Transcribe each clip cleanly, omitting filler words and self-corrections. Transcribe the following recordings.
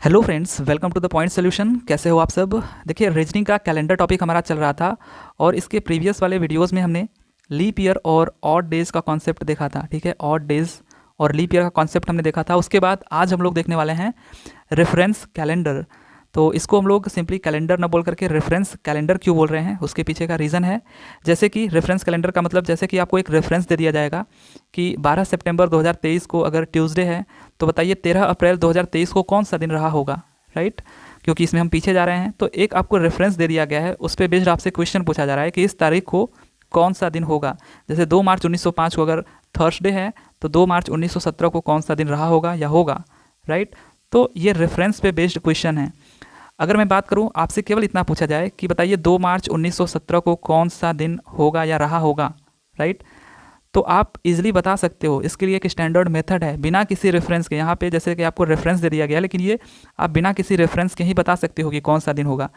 Hello friends, welcome to the point solution. कैसे हो आप सब। देखिए, रीजनिंग का कैलेंडर टॉपिक हमारा चल रहा था और इसके प्रीवियस वाले वीडियोस में हमने लीप ईयर और ऑड डेज का कॉन्सेप्ट देखा था। ठीक है, ऑड डेज और लीप ईयर का कॉन्सेप्ट हमने देखा था। उसके बाद आज हम लोग देखने वाले हैं रेफरेंस कैलेंडर। तो इसको हम लोग सिंपली कैलेंडर ना बोल करके रेफरेंस कैलेंडर क्यों बोल रहे हैं, उसके पीछे का रीज़न है। जैसे कि रेफरेंस कैलेंडर का मतलब, जैसे कि आपको एक रेफरेंस दे दिया जाएगा कि 12 सितंबर 2023 को अगर ट्यूसडे है तो बताइए 13 अप्रैल 2023 को कौन सा दिन रहा होगा, राइट। क्योंकि इसमें हम पीछे जा रहे हैं तो एक आपको रेफरेंस दे दिया गया है, उस पर बेस्ड आपसे क्वेश्चन पूछा जा रहा है कि इस तारीख को कौन सा दिन होगा। जैसे 2 मार्च 1905 को अगर थर्सडे है तो 2 मार्च 1917 को कौन सा दिन रहा होगा या होगा, राइट। तो ये रेफरेंस पे बेस्ड क्वेश्चन है। अगर मैं बात करूं, आपसे केवल इतना पूछा जाए कि बताइए 2 मार्च 1917 को कौन सा दिन होगा या रहा होगा, राइट, तो आप इजीली बता सकते हो। इसके लिए एक स्टैंडर्ड मेथड है, बिना किसी रेफरेंस के। यहाँ पे जैसे कि आपको रेफरेंस दे दिया गया, लेकिन ये आप बिना किसी रेफरेंस के ही बता सकते हो कि कौन सा दिन होगा।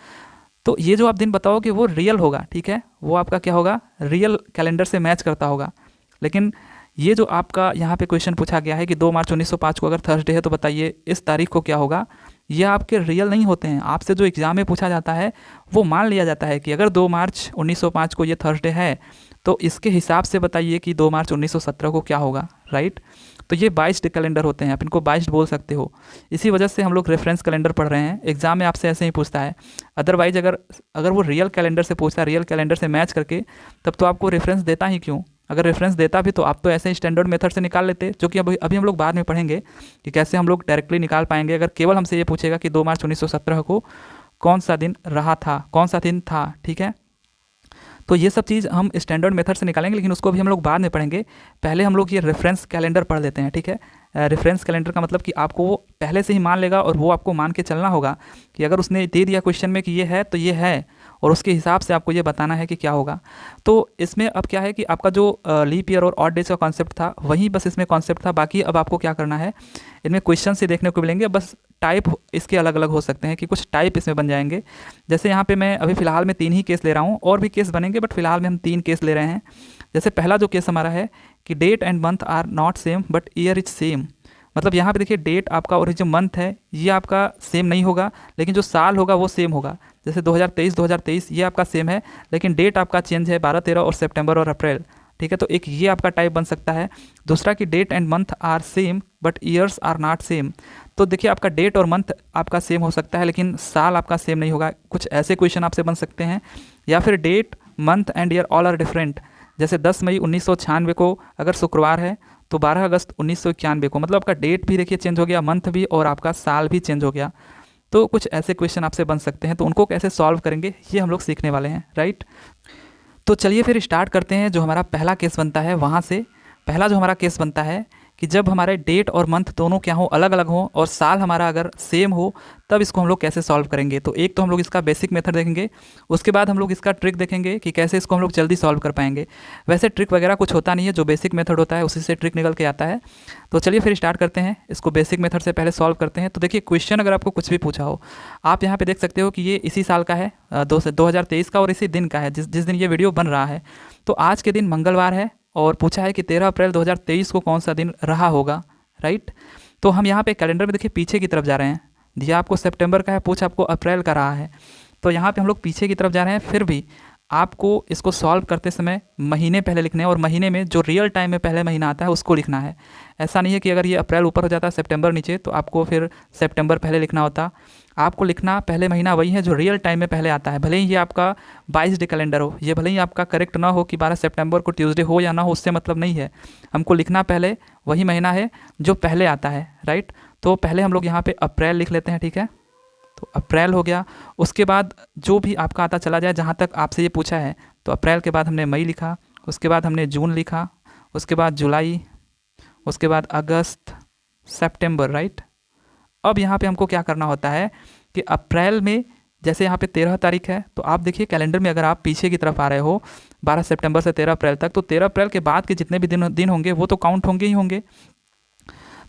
तो ये जो आप दिन बताओगे वो रियल होगा, ठीक है, वो आपका क्या होगा, रियल कैलेंडर से मैच करता होगा। लेकिन ये जो आपका यहाँ पे क्वेश्चन पूछा गया है कि 2 मार्च 1905 को अगर थर्सडे है तो बताइए इस तारीख को क्या होगा, ये आपके रियल नहीं होते हैं। आपसे जो एग्ज़ाम में पूछा जाता है वो मान लिया जाता है कि अगर 2 मार्च 1905 को ये थर्सडे है तो इसके हिसाब से बताइए कि 2 मार्च 1917 को क्या होगा, राइट। तो ये बाइस्ड कैलेंडर होते हैं, आप इनको बाइस्ड बोल सकते हो। इसी वजह से हम लोग रेफरेंस कैलेंडर पढ़ रहे हैं। एग्जाम में आपसे ऐसे ही पूछता है। अदरवाइज अगर अगर वो रियल कैलेंडर से पूछता है, रियल कैलेंडर से मैच करके, तब तो आपको रेफरेंस देता ही क्यों। अगर रेफरेंस देता भी तो आप तो ऐसे ही स्टैंडर्ड मेथड से निकाल लेते, जो कि अभी हम लोग बाद में पढ़ेंगे कि कैसे हम लोग डायरेक्टली निकाल पाएंगे। अगर केवल हमसे ये पूछेगा कि 2 मार्च 1917 को कौन सा दिन रहा था, कौन सा दिन था, ठीक है। तो ये सब चीज़ हम स्टैंडर्ड मेथड से निकालेंगे, लेकिन उसको भी हम लोग बाद में पढ़ेंगे। पहले हम लोग ये रेफरेंस कैलेंडर पढ़ लेते हैं, ठीक है। रेफरेंस कैलेंडर का मतलब कि आपको वो पहले से ही मान लेगा और वो आपको मान के चलना होगा कि अगर उसने दे दिया क्वेश्चन में कि ये है तो ये है, और उसके हिसाब से आपको ये बताना है कि क्या होगा। तो इसमें अब क्या है कि आपका जो लीप ईयर और ऑड डेज का कॉन्सेप्ट था वही बस इसमें कॉन्सेप्ट था। बाकी अब आपको क्या करना है, इनमें क्वेश्चन से देखने को मिलेंगे, बस टाइप इसके अलग अलग हो सकते हैं कि कुछ टाइप इसमें बन जाएंगे। जैसे यहाँ पे मैं अभी फ़िलहाल में 3 ही केस ले रहा हूँ, और भी केस बनेंगे बट फिलहाल में हम 3 केस ले रहे हैं। जैसे पहला जो केस हमारा है कि date and month are not same but year is same. मतलब यहाँ पे देखिए, डेट आपका और जो मंथ है ये आपका सेम नहीं होगा, लेकिन जो साल होगा वो सेम होगा। जैसे 2023 ये आपका सेम है, लेकिन डेट आपका चेंज है 12, 13 और सितंबर और अप्रैल, ठीक है। तो एक ये आपका टाइप बन सकता है। दूसरा कि date and month are same but years are not same. तो देखिए, आपका डेट और मंथ आपका सेम हो सकता है लेकिन साल आपका सेम नहीं होगा। कुछ ऐसे क्वेश्चन आपसे बन सकते हैं। या फिर date, month and year all are different. जैसे 10 मई 1996 को अगर शुक्रवार है तो 12 अगस्त 1991 को, मतलब आपका डेट भी देखिए चेंज हो गया, मंथ भी, और आपका साल भी चेंज हो गया। तो कुछ ऐसे क्वेश्चन आपसे बन सकते हैं, तो उनको कैसे सॉल्व करेंगे ये हम लोग सीखने वाले हैं, राइट। तो चलिए फिर स्टार्ट करते हैं। जो हमारा पहला केस बनता है वहाँ से। पहला जो हमारा केस बनता है कि जब हमारे डेट और मंथ दोनों क्या हो, अलग अलग हो, और साल हमारा अगर सेम हो, तब इसको हम लोग कैसे सॉल्व करेंगे। तो एक तो हम लोग इसका बेसिक मेथड देखेंगे, उसके बाद हम लोग इसका ट्रिक देखेंगे कि कैसे इसको हम लोग जल्दी सॉल्व कर पाएंगे। वैसे ट्रिक वगैरह कुछ होता नहीं है, जो बेसिक मेथड होता है उसी से ट्रिक निकल के आता है। तो चलिए फिर स्टार्ट करते हैं, इसको बेसिक मेथड से पहले सॉल्व करते हैं। तो देखिए, क्वेश्चन अगर आपको कुछ भी पूछा हो, आप यहाँ पे देख सकते हो कि ये इसी साल का है, 2023 का, और इसी दिन का है जिस दिन ये वीडियो बन रहा है। तो आज के दिन मंगलवार है और पूछा है कि 13 अप्रैल 2023 को कौन सा दिन रहा होगा, राइट। तो हम यहाँ पे कैलेंडर में देखिए पीछे की तरफ जा रहे हैं। दिया आपको सितंबर का है, पूछ आपको अप्रैल का रहा है, तो यहाँ पे हम लोग पीछे की तरफ जा रहे हैं। फिर भी आपको इसको सॉल्व करते समय महीने पहले लिखने हैं, और महीने में जो रियल टाइम में पहले महीना आता है उसको लिखना है। ऐसा नहीं है कि अगर ये अप्रैल ऊपर हो जाता है सितंबर नीचे तो आपको फिर सितंबर पहले लिखना होता। आपको लिखना पहले महीना वही है जो रियल टाइम में पहले आता है। भले ही ये आपका 22 डे कैलेंडर हो, ये भले ही आपका करेक्ट ना हो कि 12 सितंबर को ट्यूसडे हो या ना हो, उससे मतलब नहीं है। हमको लिखना पहले वही महीना है जो पहले आता है, राइट। तो पहले हम लोग यहाँ पे अप्रैल लिख लेते हैं, ठीक है। तो अप्रैल हो गया। उसके बाद जो भी आपका आता चला जाए, जहाँ तक आपसे ये पूछा है। तो अप्रैल के बाद हमने मई लिखा, उसके बाद हमने जून लिखा, उसके बाद जुलाई, उसके बाद अगस्त, सितंबर, राइट। अब यहाँ पे हमको क्या करना होता है कि अप्रैल में, जैसे यहाँ पे 13 तारीख है, तो आप देखिए कैलेंडर में अगर आप पीछे की तरफ आ रहे हो 12 सितंबर से 13 अप्रैल तक, तो 13 अप्रैल के बाद के जितने भी दिन होंगे वो तो काउंट होंगे ही होंगे।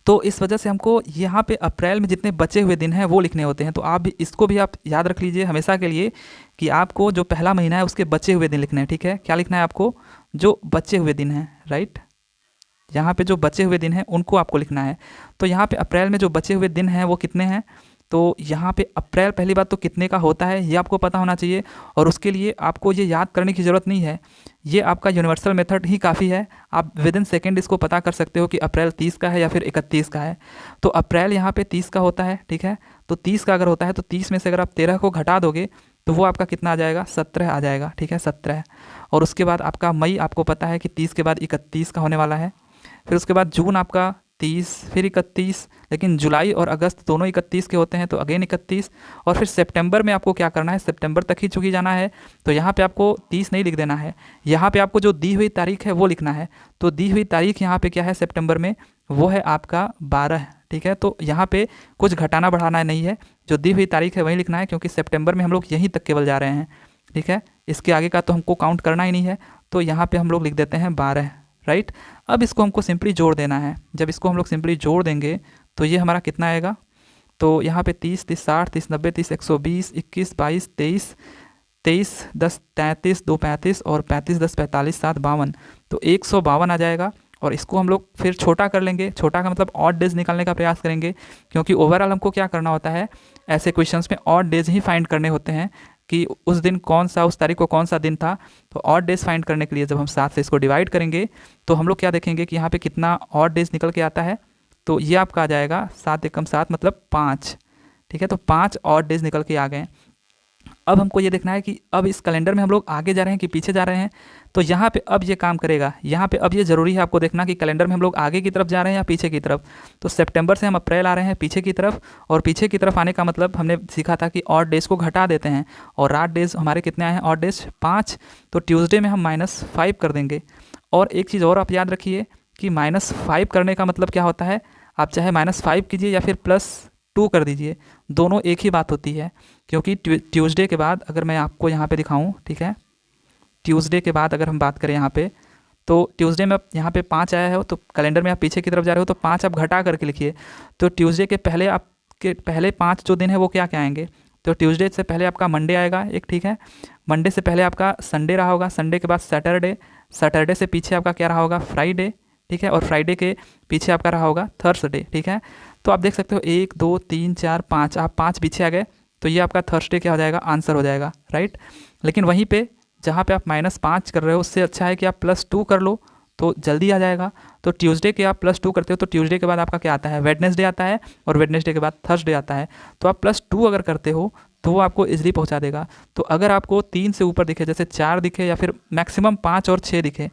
तो इस वजह से हमको यहाँ पे अप्रैल में जितने बचे हुए दिन हैं वो लिखने होते हैं। तो आप भी इसको भी आप याद रख लीजिए हमेशा के लिए कि आपको जो पहला महीना है उसके बचे हुए दिन लिखने हैं, ठीक है। क्या लिखना है आपको, जो बचे हुए दिन हैं, राइट। यहाँ पे जो बचे हुए दिन हैं उनको आपको लिखना है। तो यहाँ पे अप्रैल में जो बचे हुए दिन हैं वो कितने हैं, तो यहाँ पे अप्रैल पहली बात तो कितने का होता है ये आपको पता होना चाहिए, और उसके लिए आपको ये याद करने की ज़रूरत नहीं है, ये आपका यूनिवर्सल मेथड ही काफ़ी है। आप विद इन सेकेंड इसको पता कर सकते हो कि अप्रैल 30 का है या फिर 31 का है। तो अप्रैल यहाँ पे 30 का होता है, ठीक है। तो 30 का अगर होता है तो 30 में से अगर आप 13 को घटा दोगे तो वो आपका कितना आ जाएगा, 17 आ जाएगा, ठीक है, 17। और उसके बाद आपका मई आपको पता है कि 30 के बाद 31 का होने वाला है। फिर उसके बाद जून आपका 30, फिर 31, लेकिन जुलाई और अगस्त दोनों 31 के होते हैं तो अगेन 31। और फिर सितंबर में आपको क्या करना है, सितंबर तक ही चूँकि जाना है, तो यहाँ पे आपको 30 नहीं लिख देना है, यहाँ पे आपको जो दी हुई तारीख है वो लिखना है। तो दी हुई तारीख यहाँ पे क्या है सितंबर में, वो है आपका 12, ठीक है। तो यहाँ पे कुछ घटाना बढ़ाना नहीं है, जो दी हुई तारीख है वही लिखना है, क्योंकि सितंबर में हम लोग यहीं तक केवल जा रहे हैं, ठीक है। इसके आगे का तो हमको काउंट करना ही नहीं है, तो यहाँ पे हम लोग लिख देते हैं 12, राइट। अब इसको हमको सिंपली जोड़ देना है। जब इसको हम लोग सिंपली जोड़ देंगे तो ये हमारा कितना आएगा, तो यहाँ पे 30, 30, 60, 30, 90, 30, 120, 21, 22, 23, 23, 10, 33, 2, 35 और 35, 10, 45, 7, 52, तो 152 आ जाएगा। और इसको हम लोग फिर छोटा कर लेंगे, छोटा का मतलब ऑड डेज निकालने का प्रयास करेंगे, क्योंकि ओवरऑल हमको क्या करना होता है, ऐसे क्वेश्चंस में ऑड डेज ही फाइंड करने होते हैं कि उस दिन कौन सा, उस तारीख को कौन सा दिन था। तो ऑड डेज फाइंड करने के लिए जब हम 7 से इसको डिवाइड करेंगे तो हम लोग क्या देखेंगे कि यहाँ पे कितना ऑड डेज निकल के आता है, तो ये आपका आ जाएगा 7 एकम 7 मतलब 5, ठीक है। तो 5 ऑड डेज निकल के आ गए। अब हमको ये देखना है कि अब इस कैलेंडर में हम लोग आगे जा रहे हैं कि पीछे जा रहे हैं। तो यहाँ पे अब ये काम करेगा, यहाँ पे अब ये ज़रूरी है आपको देखना कि कैलेंडर में हम लोग आगे की तरफ जा रहे हैं या पीछे की तरफ। तो सितंबर से हम अप्रैल आ रहे हैं पीछे की तरफ, और पीछे की तरफ आने का मतलब हमने सीखा था कि ऑड डेज को घटा देते हैं, और ऑड डेज हमारे कितने आए हैं, ऑड डेज 5। तो ट्यूसडे में हम -5 कर देंगे। और एक चीज़ और आप याद रखिए कि -5 करने का मतलब क्या होता है, आप चाहे -5 कीजिए या फिर +2 कर दीजिए, दोनों एक ही बात होती है। क्योंकि ट्यूसडे के बाद अगर मैं आपको यहाँ पे दिखाऊँ, ठीक है, ट्यूसडे के बाद अगर हम बात करें यहाँ पे, तो ट्यूसडे में यहाँ पे 5 आया है, तो कैलेंडर में आप पीछे की तरफ जा रहे हो तो 5 आप घटा करके लिखिए। तो ट्यूसडे के पहले आपके पहले 5 जो दिन है वो क्या क्या आएंगे, तो ट्यूसडे से पहले आपका मंडे आएगा एक, ठीक है। मंडे से पहले आपका संडे रहा होगा, संडे के बाद सैटरडे, सैटरडे से पीछे आपका क्या रहा होगा, फ्राइडे, ठीक है। और फ्राइडे के पीछे आपका रहा होगा थर्सडे, ठीक है। तो आप देख सकते हो 1, 2, 3, 4, 5, आप 5 पीछे आ गए, तो ये आपका थर्सडे क्या हो जाएगा, आंसर हो जाएगा, राइट। लेकिन वहीं पे जहाँ पे आप -5 कर रहे हो उससे अच्छा है कि आप +2 कर लो तो जल्दी आ जाएगा। तो ट्यूसडे के आप +2 करते हो तो ट्यूसडे के बाद आपका क्या आता है, वेडनेसडे आता है, और वेडनेसडे के बाद थर्सडे आता है। तो आप +2 अगर करते हो तो वो आपको इजीली पहुंचा देगा। तो अगर आपको 3 से ऊपर दिखे, जैसे 4 दिखे या फिर मैक्सिमम 5 और 6 दिखे,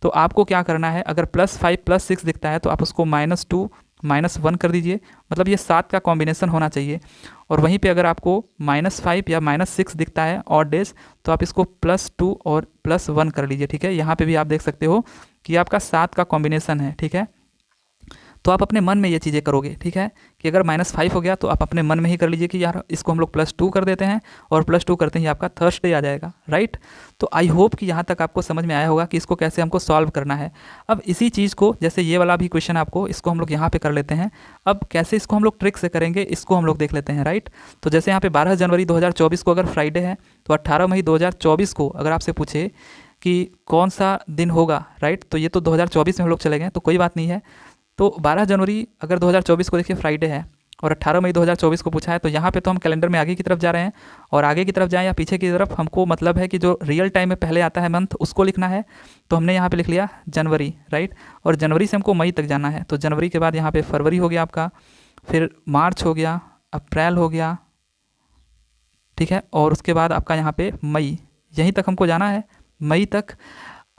तो आपको क्या करना है, अगर +5 +6 दिखता है तो आप उसको -2 -1 कर दीजिए, मतलब ये 7 का कॉम्बिनेशन होना चाहिए। और वहीं पे अगर आपको -5 या -6 दिखता है ऑड डेज, तो आप इसको +2 और +1 कर लीजिए, ठीक है। यहाँ पे भी आप देख सकते हो कि आपका 7 का कॉम्बिनेशन है, ठीक है। तो आप अपने मन में ये चीज़ें करोगे, ठीक है, कि अगर -5 हो गया तो आप अपने मन में ही कर लीजिए कि यार इसको हम लोग +2 कर देते हैं, और +2 करते ही आपका थर्सडे आ जाएगा, राइट। तो आई होप कि यहाँ तक आपको समझ में आया होगा कि इसको कैसे हमको सॉल्व करना है। अब इसी चीज़ को, जैसे ये वाला भी क्वेश्चन आपको, इसको हम लोग यहाँ पे कर लेते हैं। अब कैसे इसको हम लोग ट्रिक से करेंगे इसको हम लोग देख लेते हैं, राइट। तो जैसे यहाँ पे 12 जनवरी 2024 को अगर फ्राइडे है, तो 18 मई 2024 को अगर आपसे पूछे कि कौन सा दिन होगा, राइट, तो ये तो 2024 में हम लोग चले गए, तो कोई बात नहीं है। तो 12 जनवरी अगर 2024 को देखिए फ्राइडे है, और 18 मई 2024 को पूछा है, तो यहाँ पे तो हम कैलेंडर में आगे की तरफ जा रहे हैं, और आगे की तरफ जाएं या पीछे की तरफ, हमको मतलब है कि जो रियल टाइम में पहले आता है मंथ उसको लिखना है। तो हमने यहाँ पे लिख लिया जनवरी, राइट। और जनवरी से हमको मई तक जाना है, तो जनवरी के बाद यहाँ पे फरवरी हो गया आपका, फिर मार्च हो गया, अप्रैल हो गया, ठीक है। और उसके बाद आपका यहाँ पे मई, यहीं तक हमको जाना है, मई तक।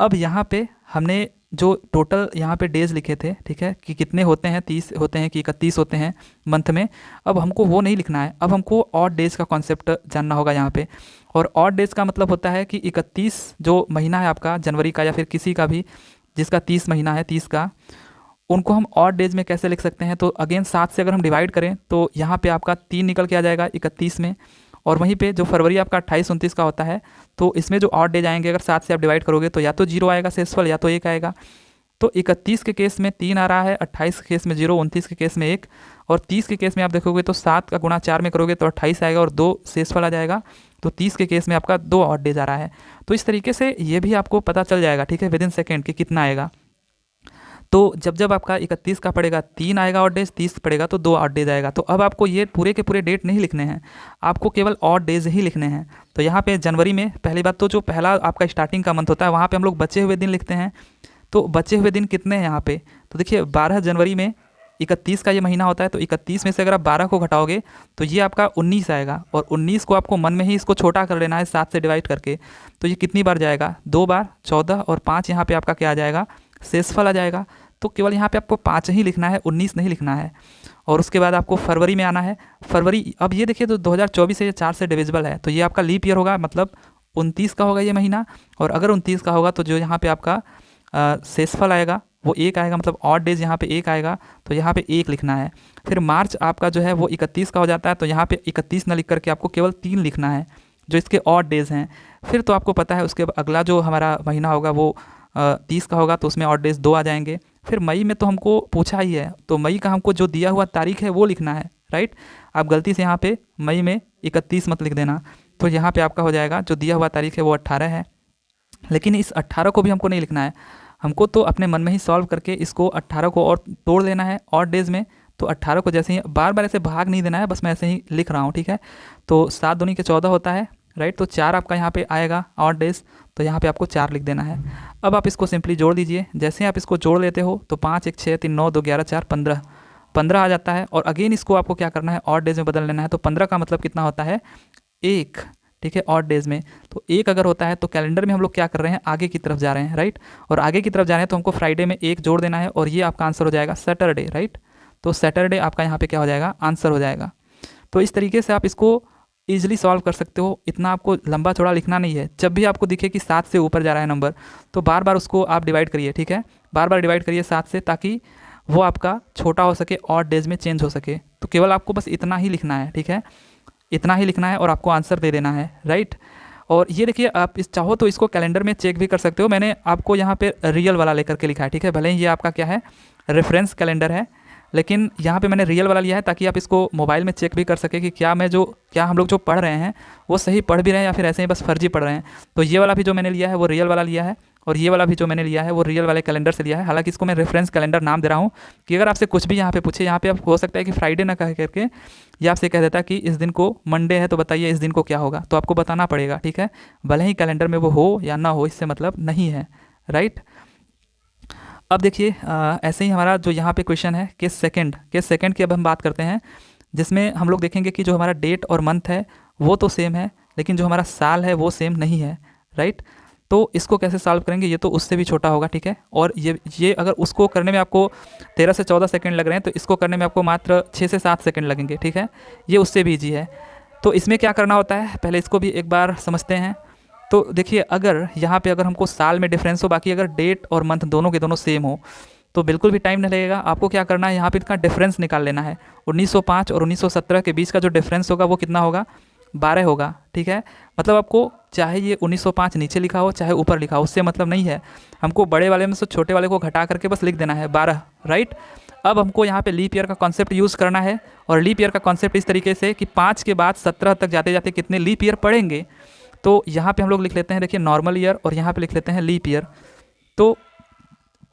अब यहाँ पे हमने जो टोटल यहाँ पे डेज़ लिखे थे, ठीक है, कि कितने होते हैं, 30 होते हैं कि 31 होते हैं मंथ में, अब हमको वो नहीं लिखना है। अब हमको ऑड डेज़ का कॉन्सेप्ट जानना होगा यहाँ पे। और ऑड डेज़ का मतलब होता है कि 31 जो महीना है आपका जनवरी का, या फिर किसी का भी जिसका 30 महीना है, 30 का, उनको हम ऑड डेज में कैसे लिख सकते हैं। तो अगेन 7 से अगर हम डिवाइड करें तो यहाँ पे आपका 3 निकल के आ जाएगा 31 में। और वहीं पे जो फरवरी आपका 28-29 का होता है, तो इसमें जो ऑड डेज आएंगे अगर 7 से आप डिवाइड करोगे तो या तो 0 आएगा शेषफल, या तो 1 आएगा। तो 31 के केस में 3 आ रहा है, 28 के केस में 0, 29 के केस में 1, और 30 के केस में आप देखोगे तो 7 का गुणा 4 में करोगे तो 28 आएगा और 2 शेषफल आ जाएगा। तो 30 के केस में आपका 2 ऑड डेज आ रहा है। तो इस तरीके से ये भी आपको पता चल जाएगा, ठीक है, विद इन सेकेंड कि कितना आएगा। तो जब जब आपका 31 का पड़ेगा 3 आएगा ऑड डेज, 30 पड़ेगा तो 2 ऑड डेज आएगा। तो अब आपको ये पूरे के पूरे डेट नहीं लिखने हैं, आपको केवल ऑड डेज ही लिखने हैं। तो यहाँ पे जनवरी में पहली बात तो जो पहला आपका स्टार्टिंग का मंथ होता है वहाँ पे हम लोग बचे हुए दिन लिखते हैं। तो बचे हुए दिन कितने हैं यहाँ पे, तो देखिए 12 जनवरी में 31 का ये महीना होता है, तो 31 में से अगर आप 12 को घटाओगे तो ये आपका 19 आएगा, और 19 को आपको मन में ही इसको छोटा कर लेना है 7 से डिवाइड करके। तो ये कितनी बार जाएगा, 2 बार, 14 और 5 यहाँ पे आपका क्या आ जाएगा, शेषफल आ जाएगा। तो केवल यहाँ पे आपको 5 ही लिखना है, 19 नहीं लिखना है। और उसके बाद आपको फरवरी में आना है। फरवरी, अब ये देखिए तो 2024 से ये 4 से डिविजिबल है, तो ये आपका लीप ईयर होगा, मतलब 29 का होगा ये महीना। और अगर 29 का होगा तो जो यहाँ पे आपका शेषफल आएगा वो 1 आएगा, मतलब ऑड डेज यहाँ पे 1 आएगा, तो यहाँ पे 1 लिखना है। फिर मार्च आपका जो है वो 31 का हो जाता है, तो यहाँ पे 31 ना लिख करके आपको केवल 3 लिखना है जो इसके ऑड डेज हैं। फिर तो आपको पता है उसके अगला जो हमारा महीना होगा वो 30 का होगा, तो उसमें ऑड डेज 2 आ जाएंगे। फिर मई में तो हमको पूछा ही है, तो मई का हमको जो दिया हुआ तारीख है वो लिखना है, राइट। आप गलती से यहाँ पे मई में 31 मत लिख देना, तो यहाँ पे आपका हो जाएगा जो दिया हुआ तारीख है वो 18 है। लेकिन इस 18 को भी हमको नहीं लिखना है, हमको तो अपने मन में ही सॉल्व करके इसको 18 को और तोड़ लेना है ऑड डेज में। तो 18 को जैसे ही बार बार ऐसे भाग नहीं देना है, बस मैं ऐसे ही लिख रहा हूँ, ठीक है। तो 7 दूनी के 14 होता है, राइट। तो 4 आपका यहाँ पे आएगा ऑड डेज, तो यहाँ पे आपको 4 लिख देना है। अब आप इसको सिंपली जोड़ दीजिए। जैसे आप इसको जोड़ लेते हो तो 5 1 6 3 9 2 11 4 15 आ जाता है। और अगेन इसको आपको क्या करना है, ऑड डेज में बदल लेना है। तो 15 का मतलब कितना होता है, 1, ठीक है, ऑड डेज में। तो 1 अगर होता है तो कैलेंडर में हम लोग क्या कर रहे हैं, आगे की तरफ जा रहे हैं, राइट। और आगे की तरफ जा रहे हैं तो हमको फ्राइडे में 1 जोड़ देना है, और ये आपका आंसर हो जाएगा सैटरडे, राइट। तो सैटरडे आपका यहाँ पे क्या हो जाएगा, आंसर हो जाएगा। तो इस तरीके से आप इसको ईजिली सॉल्व कर सकते हो, इतना आपको लंबा चौड़ा लिखना नहीं है। जब भी आपको दिखे कि 7 से ऊपर जा रहा है नंबर, तो बार बार उसको आप डिवाइड करिए, ठीक है, बार बार डिवाइड करिए 7 से, ताकि वो आपका छोटा हो सके, ऑड डेज में चेंज हो सके। तो केवल आपको बस इतना ही लिखना है, ठीक है, इतना ही लिखना है और आपको आंसर दे देना है, राइट। और ये देखिए, आप इस चाहो तो इसको कैलेंडर में चेक भी कर सकते हो। मैंने आपको यहाँ पे रियल वाला लेकर के लिखा है, ठीक है, भले ही ये आपका क्या है, रेफरेंस कैलेंडर है, लेकिन यहाँ पे मैंने रियल वाला लिया है ताकि आप इसको मोबाइल में चेक भी कर सके कि क्या हम लोग जो पढ़ रहे हैं वो सही पढ़ भी रहे हैं या फिर ऐसे ही बस फर्जी पढ़ रहे हैं। तो ये वाला भी जो मैंने लिया है वो रियल वाला लिया है, और ये वाला भी जो मैंने लिया है वो रियल वाले कैलेंडर से लिया है। हालांकि इसको मैं रेफरेंस कैलेंडर नाम दे रहा हूँ कि अगर आपसे कुछ भी यहाँ पे पूछे, यहाँ पे आप हो सकता है कि फ्राइडे ना कह करके ये आपसे कह देता कि इस दिन को मंडे है, तो बताइए इस दिन को क्या होगा, तो आपको बताना पड़ेगा, ठीक है, भले ही कैलेंडर में वो हो या ना हो, इससे मतलब नहीं है, राइट। अब देखिए ऐसे ही हमारा जो यहाँ पे क्वेश्चन है केस सेकंड की अब हम बात करते हैं, जिसमें हम लोग देखेंगे कि जो हमारा डेट और मंथ है वो तो सेम है, लेकिन जो हमारा साल है वो सेम नहीं है, राइट। तो इसको कैसे सॉल्व करेंगे, ये तो उससे भी छोटा होगा, ठीक है। और ये अगर उसको करने में आपको 13 से 14 सेकंड लग रहे हैं, तो इसको करने में आपको मात्र 6 से 7 सेकंड लगेंगे, ठीक है, ये उससे भी ईजी है। तो इसमें क्या करना होता है, पहले इसको भी एक बार समझते हैं। तो देखिए, अगर यहाँ पे अगर हमको साल में डिफरेंस हो, बाकी अगर डेट और मंथ दोनों के दोनों सेम हो, तो बिल्कुल भी टाइम नहीं लगेगा। आपको क्या करना है, यहाँ पे इसका डिफरेंस निकाल लेना है। 1905 और 1917 के बीच का जो डिफरेंस होगा वो कितना होगा, 12 होगा, ठीक है। मतलब आपको चाहे ये 1905 नीचे लिखा हो चाहे ऊपर लिखा हो, उससे मतलब नहीं है, हमको बड़े वाले में से छोटे वाले को घटा करके बस लिख देना है 12, राइट। अब हमको यहाँ पे लीप ईयर का कॉन्सेप्ट यूज़ करना है, और लीप ईयर का कॉन्सेप्ट इस तरीके से कि 5 के बाद 17 तक जाते जाते कितने लीप ईयर पड़ेंगे। तो यहाँ पे हम लोग लिख लेते हैं, देखिए, नॉर्मल ईयर, और यहाँ पे लिख लेते हैं लीप ईयर। तो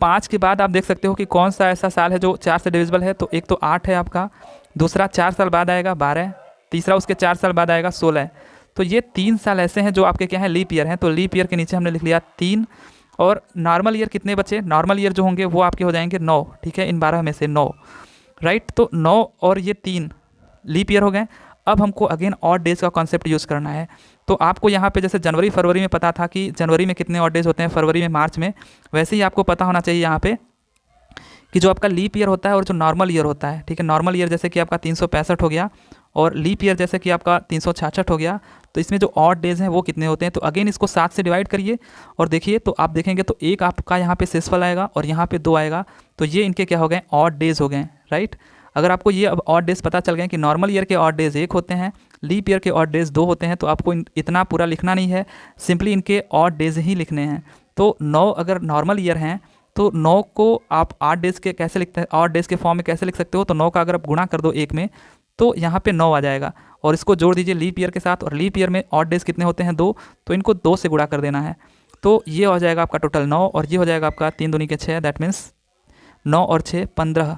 5 के बाद आप देख सकते हो कि कौन सा ऐसा साल है जो 4 से डिविजिबल है। तो एक तो 8 है आपका, दूसरा 4 साल बाद आएगा 12, तीसरा उसके 4 साल बाद आएगा 16। तो ये 3 साल ऐसे हैं जो आपके क्या हैं, लीप ईयर हैं। तो लीप ईयर के नीचे हमने लिख लिया 3, और नॉर्मल ईयर कितने बचे, नॉर्मल ईयर जो होंगे वो आपके हो जाएंगे 9, ठीक है, इन 12 में से 9, राइट। तो 9 और ये 3 लीप ईयर हो गए। अब हमको अगेन ऑड डेज का कॉन्सेप्ट यूज़ करना है। तो आपको यहाँ पे जैसे जनवरी फरवरी में पता था कि जनवरी में कितने ऑड डेज होते हैं, फरवरी में मार्च में, वैसे ही आपको पता होना चाहिए यहाँ पे कि जो आपका लीप ईयर होता है और जो नॉर्मल ईयर होता है, ठीक है, नॉर्मल ईयर जैसे कि आपका 365 हो गया, और लीप ईयर जैसे कि आपका 366 हो गया। तो इसमें जो ऑड डेज हैं वो कितने होते हैं, तो अगेन इसको 7 से डिवाइड करिए और देखिए, तो आप देखेंगे तो एक आपका यहाँ पे शेषफल आएगा और यहाँ पे 2 आएगा। तो ये इनके क्या हो गए, ऑड डेज हो गए, राइट। अगर आपको ये अब ऑड डेज पता चल गए कि नॉर्मल ईयर के ऑड डेज 1 होते हैं, लीप ईयर के ऑड डेज 2 होते हैं, तो आपको इतना पूरा लिखना नहीं है, सिंपली इनके ऑड डेज ही लिखने हैं। तो 9 अगर नॉर्मल ईयर हैं तो 9 को आप 8 डेज के कैसे लिखते हैं, ऑड डेज के फॉर्म में कैसे लिख सकते हो, तो 9 का अगर आप गुणा कर दो 1 में तो यहाँ पे 9 आ जाएगा, और इसको जोड़ दीजिए लीप ईयर के साथ, और लीप ईयर में ऑड डेज कितने होते हैं, 2, तो इनको 2 से गुणा कर देना है। तो ये हो जाएगा आपका टोटल 9, और ये हो जाएगा आपका 3 दूनी के 6, दैट मीन्स 9 और 6 15।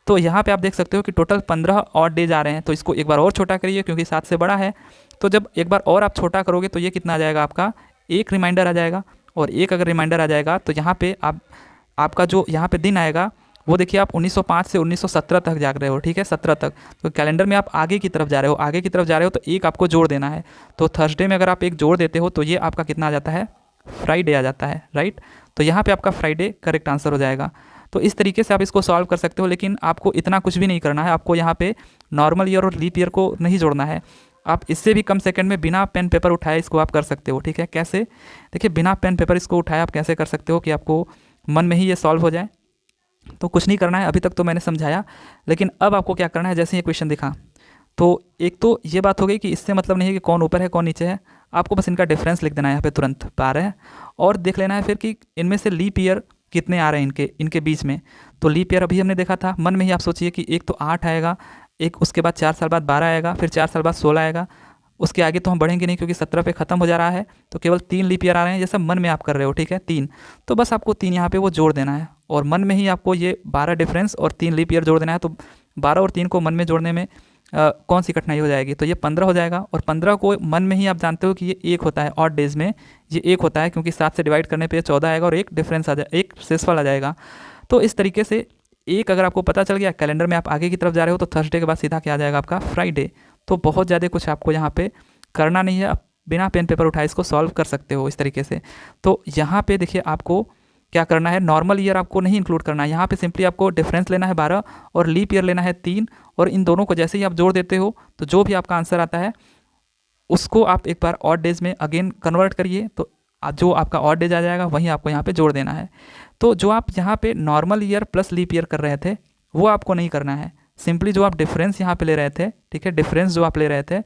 तो यहाँ पे आप देख सकते हो कि टोटल 15 ऑड डेज आ रहे हैं। तो इसको एक बार और छोटा करिए क्योंकि 7 से बड़ा है। तो जब एक बार और आप छोटा करोगे तो ये कितना आ जाएगा, आपका एक रिमाइंडर आ जाएगा। और एक अगर रिमाइंडर आ जाएगा तो यहाँ पे आपका जो यहाँ पे दिन आएगा वो देखिए, आप 1905 से 1917 तक जा रहे हो, ठीक है, 17 तक। तो कैलेंडर में आप आगे की तरफ जा रहे हो, आगे की तरफ जा रहे हो, तो एक आपको जोड़ देना है। तो थर्सडे में अगर आप एक जोड़ देते हो तो ये आपका कितना आ जाता है, फ्राइडे आ जाता है, राइट। तो यहाँ पे आपका फ्राइडे करेक्ट आंसर हो जाएगा। तो इस तरीके से आप इसको सॉल्व कर सकते हो, लेकिन आपको इतना कुछ भी नहीं करना है। आपको यहाँ पे नॉर्मल ईयर और लीप ईयर को नहीं जोड़ना है। आप इससे भी कम सेकंड में बिना पेन पेपर उठाए इसको आप कर सकते हो, ठीक है। कैसे, देखिए बिना पेन पेपर इसको उठाए आप कैसे कर सकते हो कि आपको मन में ही ये सॉल्व हो जाए। तो कुछ नहीं करना है, अभी तक तो मैंने समझाया, लेकिन अब आपको क्या करना है, जैसे ये क्वेश्चन दिखा तो एक तो ये बात हो गई कि इससे मतलब नहीं है कि कौन ऊपर है कौन नीचे है, आपको बस इनका डिफरेंस लिख देना है यहाँ पे तुरंत 12 और देख लेना है फिर कि इनमें से लीप ईयर कितने आ रहे हैं इनके बीच में। तो लीप ईयर अभी हमने देखा था, मन में ही आप सोचिए कि एक तो 8 आएगा, एक उसके बाद 4 साल बाद 12 आएगा, फिर 4 साल बाद 16 आएगा। उसके आगे तो हम बढ़ेंगे नहीं क्योंकि 17 पे ख़त्म हो जा रहा है। तो केवल 3 लीप ईयर आ रहे हैं, जैसा मन में आप कर रहे हो, ठीक है, 3। तो बस आपको 3 यहाँ पे वो जोड़ देना है और मन में ही आपको ये 12 डिफरेंस और 3 लीप ईयर जोड़ देना है। तो 12 और 3 को मन में जोड़ने में कौन सी कठिनाई हो जाएगी, तो ये 15 हो जाएगा। और 15 को मन में ही आप जानते हो कि ये 1 होता है, ऑड डेज में ये 1 होता है क्योंकि 7 से डिवाइड करने पे 14 आएगा और एक डिफरेंस आ जाए, एक शेषफल आ जाएगा। तो इस तरीके से एक अगर आपको पता चल गया, कैलेंडर में आप आगे की तरफ जा रहे हो, तो थर्सडे के बाद सीधा क्या आ जाएगा आपका, फ्राइडे। तो बहुत ज़्यादा कुछ आपको यहाँ पे करना नहीं है, आप बिना पेन पेपर उठाए इसको सॉल्व कर सकते हो इस तरीके से। तो यहाँ पे देखिए आपको क्या करना है, नॉर्मल ईयर आपको नहीं इंक्लूड करना है, यहाँ पे सिंपली आपको डिफरेंस लेना है 12 और लीप ईयर लेना है 3 और इन दोनों को जैसे ही आप जोड़ देते हो तो जो भी आपका आंसर आता है उसको आप एक बार ऑड डेज में अगेन कन्वर्ट करिए। तो जो आपका ऑड डेज आ जाएगा वहीं आपको यहाँ पे जोड़ देना है। तो जो आप यहाँ पे normal year plus leap year कर रहे थे वो आपको नहीं करना है, सिंपली जो आप डिफरेंस यहाँ पे ले रहे थे, ठीक है, डिफरेंस जो आप ले रहे थे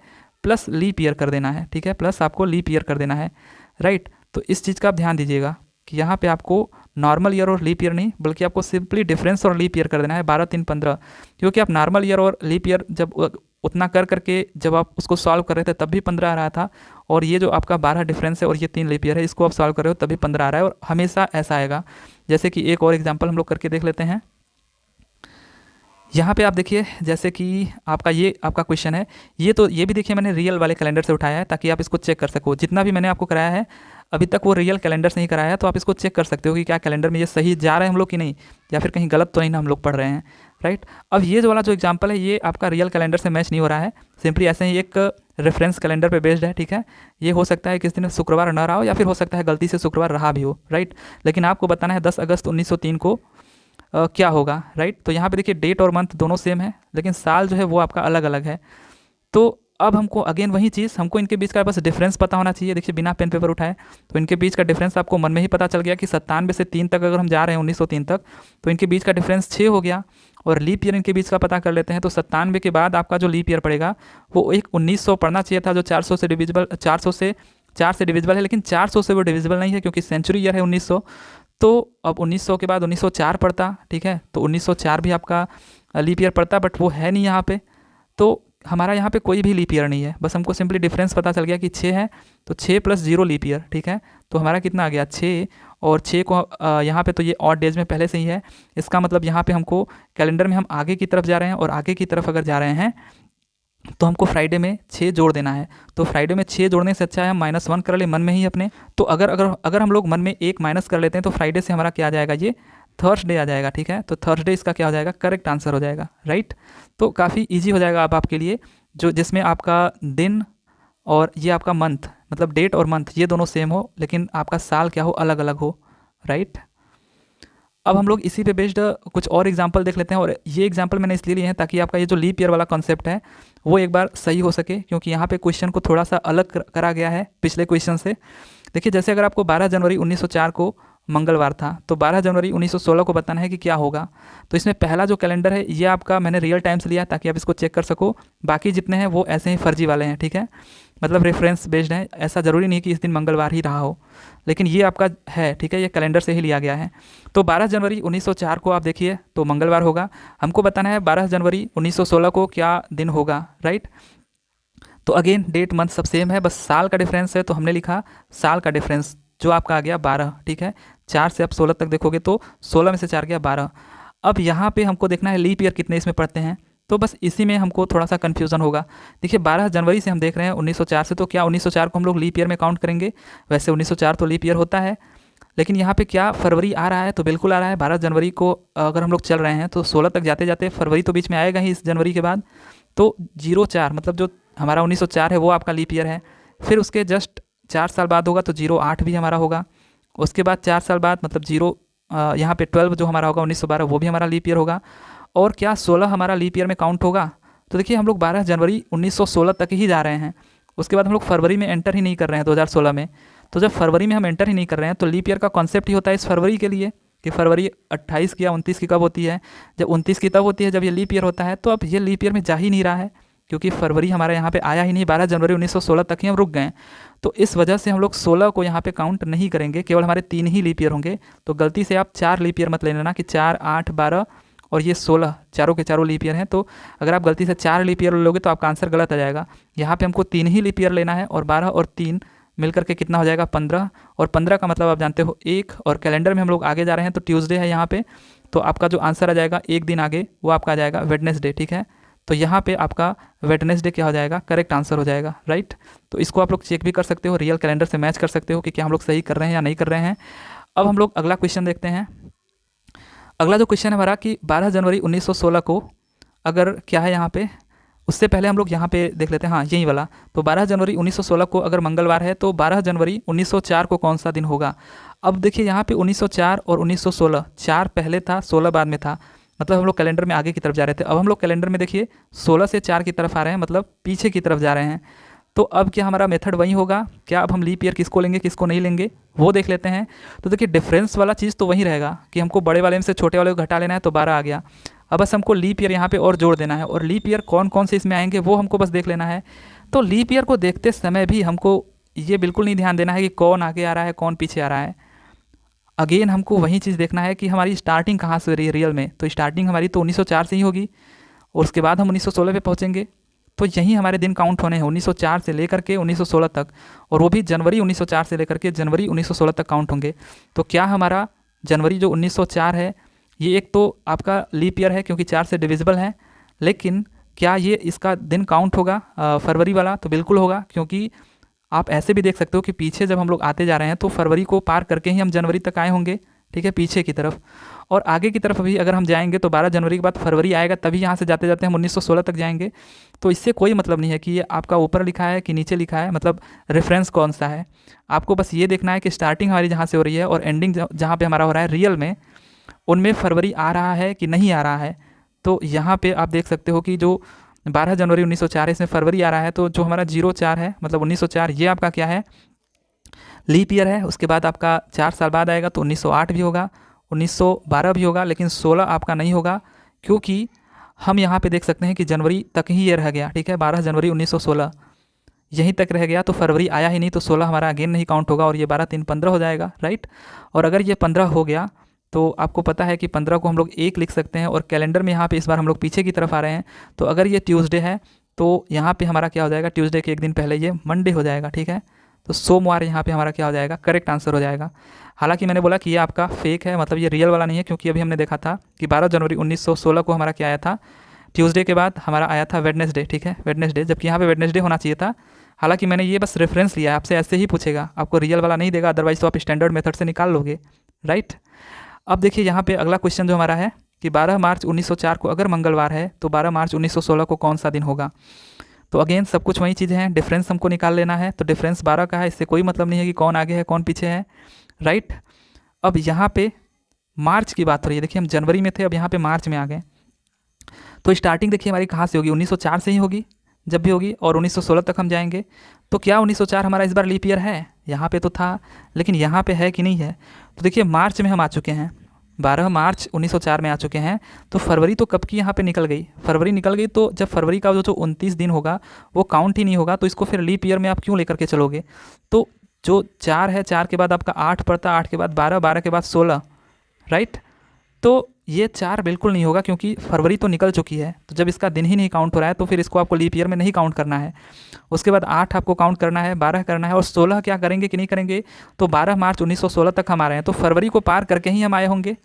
प्लस लीप ईयर कर देना है, ठीक है, प्लस आपको लीप ईयर कर देना है, राइट। तो इस चीज़ का आप ध्यान दीजिएगा कि यहाँ पे आपको नॉर्मल ईयर और लीप ईयर नहीं बल्कि आपको सिंपली डिफरेंस और लीप ईयर कर देना है, 12 3 15। क्योंकि आप नॉर्मल ईयर और लीप ईयर जब उतना कर करके जब आप उसको सॉल्व कर रहे थे तब भी 15 आ रहा था, और ये जो आपका 12 डिफरेंस है और ये 3 लीप ईयर है इसको आप सॉल्व कर रहे हो तभी 15 आ रहा है, और हमेशा ऐसा आएगा। जैसे कि एक और एग्जाम्पल हम लोग करके देख लेते हैं। यहाँ पे आप देखिए, जैसे कि ये आपका क्वेश्चन है, ये भी देखिए मैंने रियल वाले कैलेंडर से उठाया है ताकि आप इसको चेक कर सको। जितना भी मैंने आपको कराया है अभी तक वो रियल कैलेंडर से ही कराया है, तो आप इसको चेक कर सकते हो कि क्या कैलेंडर में ये सही जा रहे हैं हम लोग कि नहीं, या फिर कहीं गलत तो नहीं ना हम लोग पढ़ रहे हैं, राइट। अब ये जो वाला जो एग्जाम्पल है ये आपका रियल कैलेंडर से मैच नहीं हो रहा है, सिंपली ऐसे ही एक रेफरेंस कैलेंडर पे बेस्ड है, ठीक है। ये हो सकता है किस दिन शुक्रवार न रहा हो या फिर हो सकता है गलती से शुक्रवार रहा भी हो, राइट। लेकिन आपको बताना है 10 अगस्त 1903 को क्या होगा, राइट। तो यहाँ पे देखिए डेट और मंथ दोनों सेम है लेकिन साल जो है वो आपका अलग अलग है। तो अब हमको अगेन वही चीज़, हमको इनके बीच का बस डिफरेंस पता होना चाहिए। देखिए बिना पेन पेपर उठाए तो इनके बीच का डिफरेंस आपको मन में ही पता चल गया कि 97 से 3 तक अगर हम जा रहे हैं 1903 तक तो इनके बीच का डिफरेंस 6 हो गया। और लीप ईयर इनके बीच का पता कर लेते हैं, तो 97 के बाद आपका जो लीप ईयर पड़ेगा वो एक 1900 पढ़ना चाहिए था, जो 400 से डिविजिबल 4 से डिविजिबल है, लेकिन 400 से वो डिविजिबल नहीं है क्योंकि सेंचुरी ईयर है 1900। तो अब 1900 के बाद 1904 पड़ता, ठीक है, तो 1904 भी आपका लीप ईयर पड़ता, बट वो है नहीं यहाँ पे। तो हमारा यहाँ पे कोई भी लीप ईयर नहीं है, बस हमको सिंपली डिफरेंस पता चल गया कि 6 है, तो 6 + 0 लीप ईयर, ठीक है। तो हमारा कितना आ गया 6, और 6 को यहाँ पे तो ये ऑड डेज में पहले से ही है, इसका मतलब यहाँ पे हमको कैलेंडर में हम आगे की तरफ जा रहे हैं, और आगे की तरफ अगर जा रहे हैं तो हमको फ्राइडे में 6 जोड़ देना है। तो फ्राइडे में 6 जोड़ने से अच्छा है हम -1 कर ले मन में ही अपने। तो अगर हम लोग मन में 1 माइनस कर लेते हैं तो फ्राइडे से हमारा क्या आ जाएगा, ये थर्सडे आ जाएगा, ठीक है। तो थर्सडे इसका क्या हो जाएगा, करेक्ट आंसर हो जाएगा, राइट। तो काफ़ी ईजी हो जाएगा अब आपके लिए, जिसमें आपका दिन और ये आपका मंथ, मतलब डेट और मंथ ये दोनों सेम हो लेकिन आपका साल क्या हो, अलग अलग हो, राइट। अब हम लोग इसी पे बेस्ड कुछ और एग्जांपल देख लेते हैं, और ये एग्जांपल मैंने इसलिए लिए हैं ताकि आपका ये जो लीप ईयर वाला कॉन्सेप्ट है वो एक बार सही हो सके, क्योंकि यहाँ पे क्वेश्चन को थोड़ा सा अलग करा गया है पिछले क्वेश्चन से। देखिए जैसे अगर आपको 12 जनवरी 1904 को मंगलवार था तो 12 जनवरी 1916 को बताना है कि क्या होगा। तो इसमें पहला जो कैलेंडर है ये आपका मैंने रियल टाइम से लिया ताकि आप इसको चेक कर सको, बाकी जितने हैं वो ऐसे ही फर्जी वाले हैं, ठीक है, मतलब रेफरेंस बेस्ड है, ऐसा ज़रूरी नहीं कि इस दिन मंगलवार ही रहा हो, लेकिन ये आपका है, ठीक है, ये कैलेंडर से ही लिया गया है। तो 12 जनवरी 1904 को आप देखिए तो मंगलवार होगा, हमको बताना है 12 जनवरी 1916 को क्या दिन होगा, राइट। तो अगेन डेट मंथ सब सेम है, बस साल का डिफरेंस है, तो हमने लिखा साल का डिफरेंस जो आपका आ गया 12, ठीक है। 4 से आप 16 तक देखोगे तो 16 में से 4 गया 12। अब यहाँ पे हमको देखना है लीप ईयर कितने इसमें पड़ते हैं, तो बस इसी में हमको थोड़ा सा कन्फ्यूज़न होगा। देखिए 12 जनवरी से हम देख रहे हैं 1904 से, तो क्या 1904 को हम लोग लीप ईयर में काउंट करेंगे? वैसे 1904 तो लीप ईयर होता है, लेकिन यहाँ पे क्या फरवरी आ रहा है? तो बिल्कुल आ रहा है। 12 जनवरी को अगर हम लोग चल रहे हैं तो 16 तक जाते जाते फरवरी तो बीच में आएगा ही इस जनवरी के बाद, तो 04 मतलब जो हमारा 1904 है वो आपका लीप ईयर है। फिर उसके जस्ट 4 साल बाद होगा तो 08 भी हमारा होगा। उसके बाद 4 साल बाद मतलब यहाँ पे 12 जो हमारा होगा 1912 वो भी हमारा लीप ईयर होगा। और क्या 16 हमारा लीप ईयर में काउंट होगा? तो देखिए हम लोग 12 जनवरी 1916 तक ही जा रहे हैं, उसके बाद हम लोग फरवरी में एंटर ही नहीं कर रहे हैं 2016 में। तो जब फरवरी में हम एंटर ही नहीं कर रहे हैं तो लीप ईयर का कॉन्सेप्ट ही होता है इस फरवरी के लिए कि फरवरी 28 की या 29 की कब होती है? जब 29 की तब होती है जब ये लीप ईयर होता है। तो अब ये लीप ईयर में जा ही नहीं रहा है क्योंकि फरवरी हमारे यहाँ पे आया ही नहीं, 12 जनवरी 1916 तक ही हम रुक गए। तो इस वजह से हम लोग 16 को यहाँ पे काउंट नहीं करेंगे, केवल हमारे 3 ही लीप ईयर होंगे। तो गलती से आप 4 लीप ईयर मत ले लेना कि 4, 8, 12 और ये 16 चारों के चारों लीप ईयर हैं। तो अगर आप गलती से 4 लीप ईयर लोगे तो आपका आंसर गलत आ जाएगा। यहाँ पे हमको 3 ही लीप ईयर लेना है और 12 और 3 मिलकर के कितना हो जाएगा? 15। और 15 का मतलब आप जानते हो 1, और कैलेंडर में हम लोग आगे जा रहे हैं तो ट्यूसडे है यहाँ पे, तो आपका जो आंसर आ जाएगा एक दिन आगे वो आपका आ जाएगा वेडनेसडे। ठीक है, तो यहाँ पे आपका वेडनेसडे क्या हो जाएगा? करेक्ट आंसर हो जाएगा, राइट। तो इसको आप लोग चेक भी कर सकते हो, रियल कैलेंडर से मैच कर सकते हो कि क्या हम लोग सही कर रहे हैं या नहीं कर रहे हैं। अब हम लोग अगला क्वेश्चन देखते हैं। अगला जो क्वेश्चन है हमारा कि 12 जनवरी 1916 को अगर क्या है यहाँ पे, उससे पहले हम लोग यहाँ पे देख लेते हैं, हाँ यही वाला। तो 12 जनवरी 1916 को अगर मंगलवार है तो 12 जनवरी 1904 को कौन सा दिन होगा? अब देखिए यहाँ पे 1904 और 1916, 4 पहले था 16 बाद में था, मतलब हम लोग कैलेंडर में आगे की तरफ जा रहे थे। अब हम लोग कैलेंडर में देखिए 16 से 4 की तरफ आ रहे हैं, मतलब पीछे की तरफ जा रहे हैं। तो अब क्या हमारा मेथड वही होगा? क्या अब हम लीप ईयर किसको लेंगे किसको नहीं लेंगे वो देख लेते हैं। तो देखिए डिफरेंस वाला चीज़ तो वही रहेगा कि हमको बड़े वाले में से छोटे वाले को घटा लेना है, तो 12 आ गया। अब बस हमको लीप ईयर यहाँ पे और जोड़ देना है, और लीप ईयर कौन कौन से इसमें आएंगे वो हमको बस देख लेना है। तो लीप ईयर को देखते समय भी हमको ये बिल्कुल नहीं ध्यान देना है कि कौन आगे आ रहा है कौन पीछे आ रहा है। अगेन हमको वही चीज़ देखना है कि हमारी स्टार्टिंग कहाँ से हो रही है रियल में। तो स्टार्टिंग हमारी तो 1904 से ही होगी और उसके बाद हम 1916 पे पहुँचेंगे। तो यहीं हमारे दिन काउंट होने हैं 1904 से लेकर के 1916 तक, और वो भी जनवरी 1904 से लेकर के जनवरी 1916 तक काउंट होंगे। तो क्या हमारा जनवरी जो 1904 है ये एक तो आपका लीप ईयर है क्योंकि 4 से डिविजिबल है, लेकिन क्या ये इसका दिन काउंट होगा फरवरी वाला? तो बिल्कुल होगा, क्योंकि आप ऐसे भी देख सकते हो कि पीछे जब हम लोग आते जा रहे हैं तो फरवरी को पार करके ही हम जनवरी तक आए होंगे। ठीक है, पीछे की तरफ। और आगे की तरफ भी अगर हम जाएंगे तो 12 जनवरी के बाद फरवरी आएगा, तभी यहाँ से जाते जाते हम 1916 तक जाएंगे। तो इससे कोई मतलब नहीं है कि ये आपका ऊपर लिखा है कि नीचे लिखा है, मतलब रेफरेंस कौन सा है। आपको बस ये देखना है कि स्टार्टिंग हमारी जहाँ से हो रही है और एंडिंग जहाँ पे हमारा हो रहा है रियल में, उनमें फरवरी आ रहा है कि नहीं आ रहा है। तो यहाँ पे आप देख सकते हो कि जो 12 जनवरी 1904 इसमें फरवरी आ रहा है, तो जो हमारा 04 है मतलब 1904 ये आपका क्या है? लीप ईयर है। उसके बाद आपका 4 साल बाद आएगा तो 1908 भी होगा, 1912 भी होगा, लेकिन 16 आपका नहीं होगा, क्योंकि हम यहाँ पे देख सकते हैं कि जनवरी तक ही ये रह गया। ठीक है, 12 जनवरी 1916 यहीं तक रह गया, तो फरवरी आया ही नहीं, तो 16 हमारा अगेन नहीं काउंट होगा, और ये 12 3 15 हो जाएगा, राइट। और अगर ये 15 हो गया तो आपको पता है कि 15 को हम लोग 1 लिख सकते हैं, और कैलेंडर में यहाँ पे इस बार हम लोग पीछे की तरफ आ रहे हैं। तो अगर ये ट्यूसडे है तो यहाँ पे हमारा क्या हो जाएगा? ट्यूसडे के एक दिन पहले ये मंडे हो जाएगा। ठीक है, तो सोमवार यहाँ पे हमारा क्या हो जाएगा? करेक्ट आंसर हो जाएगा। हालांकि मैंने बोला कि ये आपका फेक है, मतलब ये रियल वाला नहीं है, क्योंकि अभी हमने देखा था कि 12 जनवरी 1916 को हमारा क्या आया था? ट्यूसडे के बाद हमारा आया था वेडनेसडे। ठीक है, वेडनेसडे, जबकि यहाँ पे वेडनेसडे होना चाहिए था। हालांकि मैंने ये बस रेफरेंस लिया है, आपसे ऐसे ही पूछेगा, आपको रियल वाला नहीं देगा, अदरवाइज तो आप स्टैंडर्ड मेथड से निकाल लोगे, राइट। अब देखिए यहाँ पे अगला क्वेश्चन जो हमारा है कि 12 मार्च 1904 को अगर मंगलवार है तो 12 मार्च 1916 को कौन सा दिन होगा? तो अगेन सब कुछ वही चीज़ें हैं, डिफरेंस हमको निकाल लेना है। तो डिफरेंस 12 का है, इससे कोई मतलब नहीं है कि कौन आगे है कौन पीछे है, राइट। अब यहाँ पे मार्च की बात हो रही है, देखिए हम जनवरी में थे, अब यहाँ पे मार्च में आ गए। तो स्टार्टिंग देखिए हमारी कहाँ से होगी? 1904 से ही होगी जब भी होगी, और 1916 तक हम जाएंगे। तो क्या 1904 हमारा इस बार लीप ईयर है? यहाँ पे तो था, लेकिन यहाँ पे है कि नहीं है? तो देखिए मार्च में हम आ चुके हैं, 12 मार्च 1904 में आ चुके हैं। तो फरवरी तो कब की यहाँ पे निकल गई? फरवरी निकल गई, तो जब फरवरी का जो 29 दिन होगा वो काउंट ही नहीं होगा, तो इसको फिर लीप ईयर में आप क्यों लेकर के चलोगे? तो जो 4 है, 4 के बाद आपका 8 पड़ता, 8 के बाद 12, 12 के बाद 16, राइट। तो ये 4 बिल्कुल नहीं होगा, क्योंकि फरवरी तो निकल चुकी है। तो जब इसका दिन ही नहीं काउंट हो रहा है तो फिर इसको आपको लीप ईयर में नहीं काउंट करना है। उसके बाद 8 आपको काउंट करना है, 12 करना है, और 16 क्या करेंगे कि नहीं करेंगे? तो 12 मार्च 1916 तक हम आ रहे हैं, तो फरवरी को पार करके ही हम आए होंगे।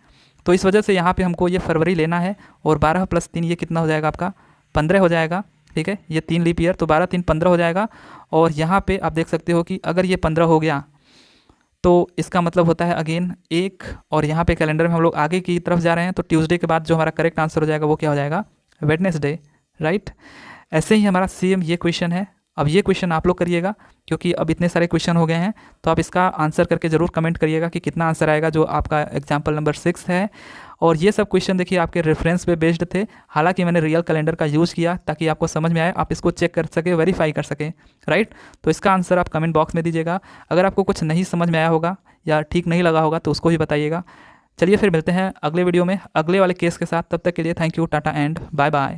तो इस वजह से यहाँ पे हमको ये फरवरी लेना है, और 12 + 3 ये कितना हो जाएगा आपका 15 हो जाएगा, ठीक है। ये 3 लीप ईयर, तो 12 3 15 हो जाएगा। और यहाँ पे आप देख सकते हो कि अगर ये 15 हो गया तो इसका मतलब होता है अगेन 1, और यहाँ पे कैलेंडर में हम लोग आगे की तरफ जा रहे हैं, तो ट्यूसडे के बाद जो हमारा करेक्ट आंसर हो जाएगा वो क्या हो जाएगा, वेडनेसडे, राइट। ऐसे ही हमारा सेम ये क्वेश्चन है। अब ये क्वेश्चन आप लोग करिएगा, क्योंकि अब इतने सारे क्वेश्चन हो गए हैं, तो आप इसका आंसर करके ज़रूर कमेंट करिएगा कि कितना आंसर आएगा जो आपका एग्जाम्पल नंबर 6 है। और ये सब क्वेश्चन देखिए आपके रेफरेंस पे बेस्ड थे, हालांकि मैंने रियल कैलेंडर का यूज़ किया ताकि आपको समझ में आए, आप इसको चेक कर सके, वेरीफाई कर सकें, राइट। तो इसका आंसर आप कमेंट बॉक्स में दीजिएगा। अगर आपको कुछ नहीं समझ में आया होगा या ठीक नहीं लगा होगा तो उसको भी बताइएगा। चलिए फिर मिलते हैं अगले वीडियो में अगले वाले केस के साथ। तब तक के लिए थैंक यू, टाटा एंड बाय बाय।